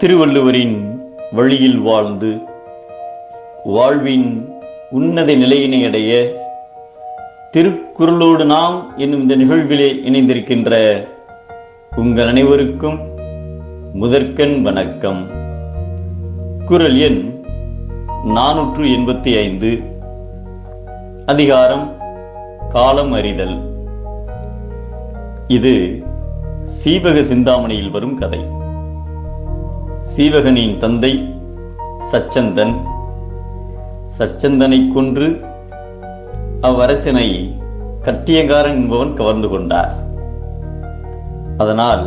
திருவள்ளுவரின் வழியில் வாழ்ந்து வாழ்வின் உன்னத நிலையினை அடைய திருக்குறளோடு நாம் என்னும் இந்த நிகழ்விலே இணைந்திருக்கின்ற உங்கள் அனைவருக்கும் முதற்கண் வணக்கம். குறள் எண் 485, அதிகாரம் காலம் அறிதல். இது சீவக சிந்தாமணியில் வரும் கதை. சீவகனின் தந்தை சச்சந்தன். சச்சந்தனை கொன்று அவ்வரசனை கட்டியங்காரன் என்பவன் கவர்ந்து கொண்டார். அதனால்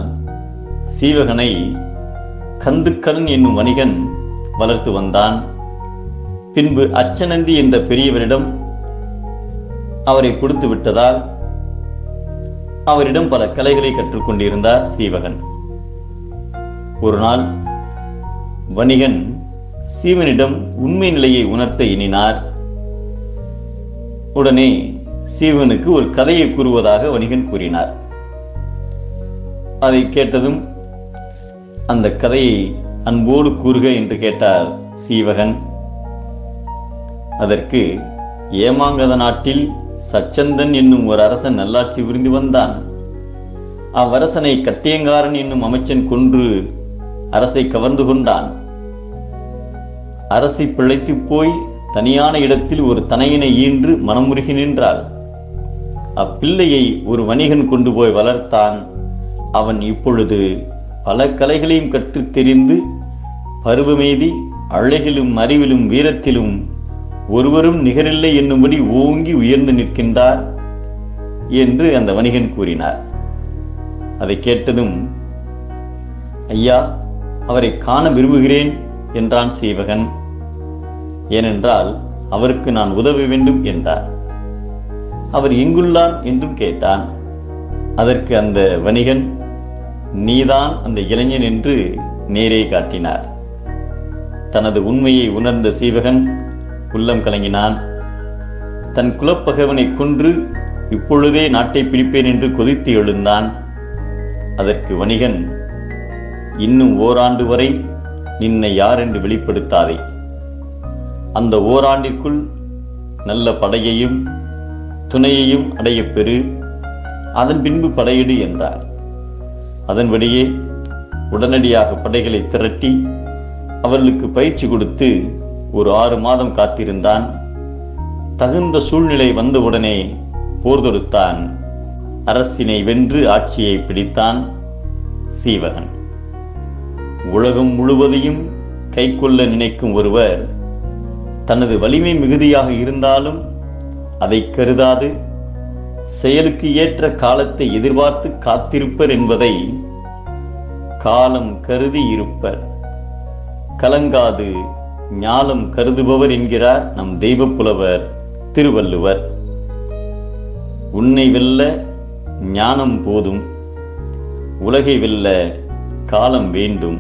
சீவகனை கந்துக்கடன் என்னும் வணிகன் வளர்த்து வந்தான். பின்பு அச்சநந்தி என்ற பெரியவரிடம் அவரை கொடுத்து விட்டதால் அவரிடம் பல கலைகளை கற்றுக்கொண்டிருந்தார் சீவகன். ஒரு நாள் வணிகன் சீவனிடம் உண்மை நிலையை உணர்த்த எண்ணினார். உடனே சீவனுக்கு ஒரு கதையை கூறுவதாக வணிகன் கூறினார். அதை கேட்டதும் அந்த கதையை அன்போடு கூறுக என்று கேட்டார் சீவகன். அதற்கு, ஏமாங்கத நாட்டில் சச்சந்தன் என்னும் ஒரு அரசன் நல்லாட்சி புரிந்து வந்தான். அவ்வரசனை கட்டியங்காரன் என்னும் அமைச்சன் கொன்று அரசை கவர்ந்து கொண்டான். அரசி பிழைத்து போய் தனியான இடத்தில் ஒரு தனையினை ஈன்று மனமுருகி நின்றாள். அப்பிள்ளையை ஒரு வணிகன் கொண்டு போய் வளர்த்தான். அவன் இப்பொழுது பல கலைகளையும் கற்றுத் தெரிந்து பருவமேதி அழகிலும் அறிவிலும் வீரத்திலும் ஒருவரும் நிகரில்லை என்னும்படி ஓங்கி உயர்ந்து நிற்கின்றார் என்று அந்த வணிகன் கூறினார். அதை கேட்டதும், ஐயா, அவரை காண விரும்புகிறேன் என்றான் சீவகன். ஏனென்றால் அவருக்கு நான் உதவ வேண்டும் என்றார். அவர் எங்குள்ளான் என்றும் கேட்டான். அதற்கு அந்த வணிகன், நீதான் அந்த இளைஞன் என்று நேரே காட்டினார். தனது உண்மையை உணர்ந்த சீவகன் உள்ளம் கலங்கினான். தன் குலப்பகைவனை கொன்று இப்பொழுதே நாட்டை பிடிப்பேன் என்று கொதித்து எழுந்தான். அதற்கு வணிகன், இன்னும் ஓராண்டு வரை நின்னை யார் என்று வெளிப்படுத்தாதே. அந்த ஓராண்டிற்குள் நல்ல படையையும் துணையையும் அடையப்பெறு, அதன் பின்பு படையிடு என்றார். அதன்படியே உடனடியாக படைகளை திரட்டி அவர்களுக்கு பயிற்சி கொடுத்து ஒரு 6 மாதம் காத்திருந்தான். தகுந்த சூழ்நிலை வந்தவுடனே போர் தொடுத்தான். அரசினை வென்று ஆட்சியை பிடித்தான் சீவகன். உலகம் முழுவதையும் கைக்கொள்ள நினைக்கும் ஒருவர் தனது வலிமை மிகுதியாக இருந்தாலும் அதை கருதாது செயலுக்கு ஏற்ற காலத்தை எதிர்பார்த்து காத்திருப்பர் என்பதை காலம் கருதி இருப்பர், கலங்காது ஞாலம் கருதுபவர் என்கிறார் நம் தெய்வ புலவர் திருவள்ளுவர். உன்னை வெல்ல ஞானம் போதும், உலகை வெல்ல காலம் வேண்டும்.